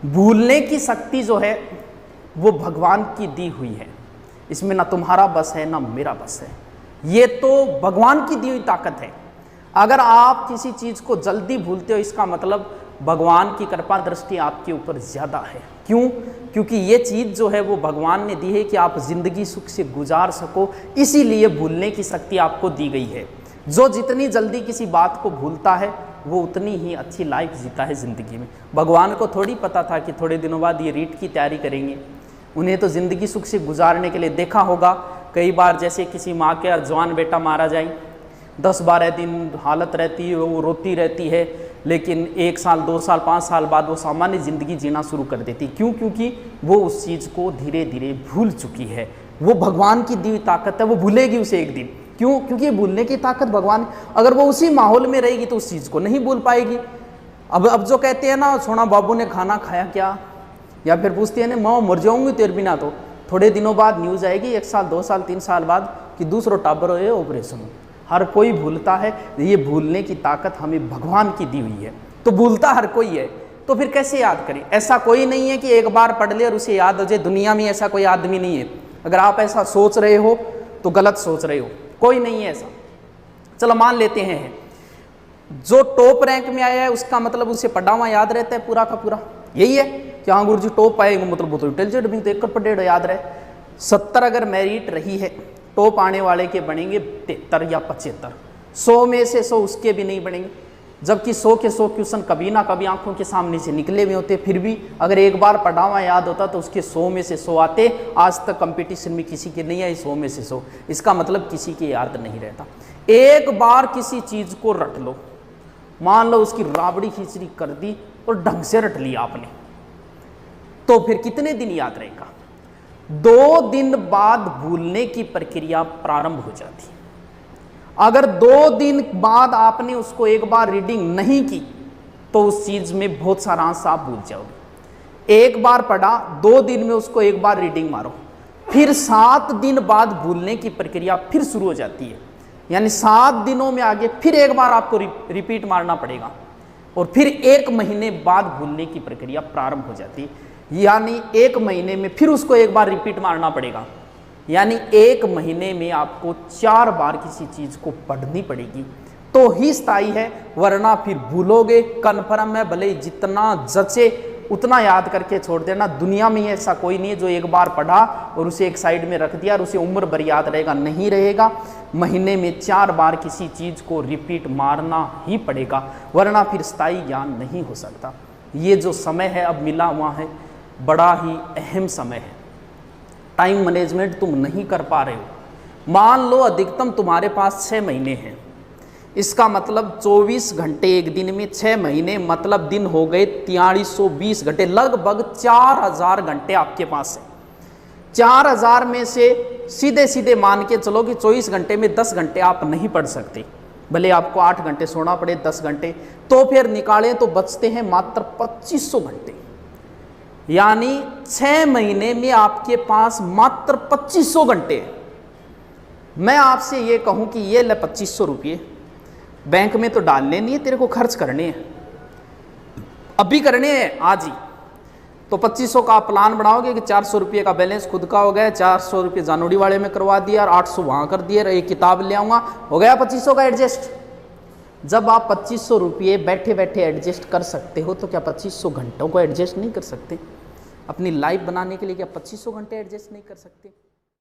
भूलने की शक्ति जो है वो भगवान की दी हुई है, इसमें ना तुम्हारा बस है ना मेरा बस है, ये तो भगवान की दी हुई ताकत है। अगर आप किसी चीज़ को जल्दी भूलते हो इसका मतलब भगवान की कृपा दृष्टि आपके ऊपर ज़्यादा है। क्यों? क्योंकि ये चीज़ जो है वो भगवान ने दी है कि आप ज़िंदगी सुख से गुजार सको, इसीलिए भूलने की शक्ति आपको दी गई है। जो जितनी जल्दी किसी बात को भूलता है वो उतनी ही अच्छी लाइफ जीता है ज़िंदगी में। भगवान को थोड़ी पता था कि थोड़े दिनों बाद ये रीट की तैयारी करेंगे। उन्हें तो ज़िंदगी सुख से गुजारने के लिए देखा होगा कई बार, जैसे किसी माँ के जवान बेटा मारा जाए, 10-12 दिन हालत रहती है, वो रोती रहती है, लेकिन 1 साल 2 साल 5 साल बाद वो सामान्य ज़िंदगी जीना शुरू कर देती। क्यों? क्योंकि वो उस चीज़ को धीरे धीरे भूल चुकी है। वो भगवान की दी हुई ताकत है, वो भूलेगी उसे एक दिन। क्यों? क्योंकि भूलने की ताकत भगवान, अगर वो उसी माहौल में रहेगी तो उस चीज़ को नहीं भूल पाएगी। अब जो कहते हैं ना, सोना बाबू ने खाना खाया क्या, या फिर पूछती है ना माँ मर जाऊंगी तेरे बिना, तो थोड़े दिनों बाद न्यूज़ आएगी 1 साल 2 साल 3 साल बाद कि दूसरा टाबर हो ऑपरेशन। हर कोई भूलता है। ये भूलने की ताकत हमें भगवान की दी हुई है, तो भूलता हर कोई है। तो फिर कैसे याद करें? ऐसा कोई नहीं है कि एक बार पढ़ ले और उसे याद हो जाए। दुनिया में ऐसा कोई आदमी नहीं है। अगर आप ऐसा सोच रहे हो तो गलत सोच रहे हो, कोई नहीं है ऐसा। चलो मान लेते हैं जो टॉप रैंक में आया है उसका मतलब उसे पढ़ा हुआ याद रहता है पूरा का पूरा, यही है कि हाँ गुरु जी टॉप आएगा मतलब वो तो इंटेलिजेंट भी, तो 1 पढ़े याद रहे। 70 अगर मेरिट रही है, टॉप आने वाले के बनेंगे 73 या 75, 100 में से 100 उसके भी नहीं बनेंगे। जबकि 100 के 100 क्वेश्चन कभी ना कभी आंखों के सामने से निकले हुए होते, फिर भी अगर एक बार पढ़ा हुआ याद होता तो उसके 100 में से 100 आते। आज तक कंपटीशन में किसी के नहीं आई 100 में से 100, इसका मतलब किसी के याद नहीं रहता। एक बार किसी चीज़ को रट लो, मान लो उसकी राबड़ी खिचड़ी कर दी और ढंग से रट लिया आपने, तो फिर कितने दिन याद रहेगा? 2 दिन बाद भूलने की प्रक्रिया प्रारंभ हो जाती है। अगर 2 दिन बाद आपने उसको एक बार रीडिंग नहीं की तो उस चीज में बहुत सारा अंश आप भूल जाओगे। एक बार पढ़ा, 2 दिन में उसको एक बार रीडिंग मारो, फिर 7 दिन बाद भूलने की प्रक्रिया फिर शुरू हो जाती है। यानी 7 दिनों में आगे फिर एक बार आपको रिपीट मारना पड़ेगा और फिर 1 महीने बाद भूलने की प्रक्रिया प्रारंभ हो जाती है। यानी 1 महीने में फिर उसको एक बार रिपीट मारना पड़ेगा। यानी 1 महीने में आपको 4 बार किसी चीज को पढ़नी पड़ेगी तो ही स्थायी है, वरना फिर भूलोगे। कन्फर्म है, भले जितना जचे उतना याद करके छोड़ देना। दुनिया में ऐसा कोई नहीं है जो एक बार पढ़ा और उसे एक साइड में रख दिया और उसे उम्र भर याद रहेगा, नहीं रहेगा। महीने में 4 बार किसी चीज को रिपीट मारना ही पड़ेगा, वरना फिर स्थायी ज्ञान नहीं हो सकता। ये जो समय है अब मिला हुआ है, बड़ा ही अहम समय है। टाइम मैनेजमेंट तुम नहीं कर पा रहे हो। मान लो अधिकतम तुम्हारे पास 6 महीने हैं, इसका मतलब 24 घंटे एक दिन में, 6 महीने मतलब दिन हो गए 4320 घंटे, लगभग 4000 घंटे आपके पास है। 4000 में से सीधे सीधे मान के चलो कि 24 घंटे में 10 घंटे आप नहीं पढ़ सकते, भले आपको 8 घंटे सोना पड़े 10 घंटे, तो फिर निकालें तो बचते हैं मात्र 2500 घंटे। यानी 6 महीने में आपके पास मात्र 2500 घंटे। मैं आपसे ये कहूं कि ये ले 2500 रुपये बैंक में तो डालने नहीं है, तेरे को खर्च करने हैं, अभी करने हैं आज ही। तो 2500 का प्लान बनाओगे कि 400 रुपये का बैलेंस खुद का हो गया, 400 रुपये जानोड़ी वाले में करवा दिया और 800 वहाँ कर दिए, एक किताब ले आऊँगा, हो गया 2500 का एडजस्ट। जब आप 2500 रुपये बैठे बैठे एडजस्ट कर सकते हो तो क्या 2500 घंटों को एडजस्ट नहीं कर सकते? अपनी लाइफ बनाने के लिए क्या 2500 घंटे एडजस्ट नहीं कर सकते?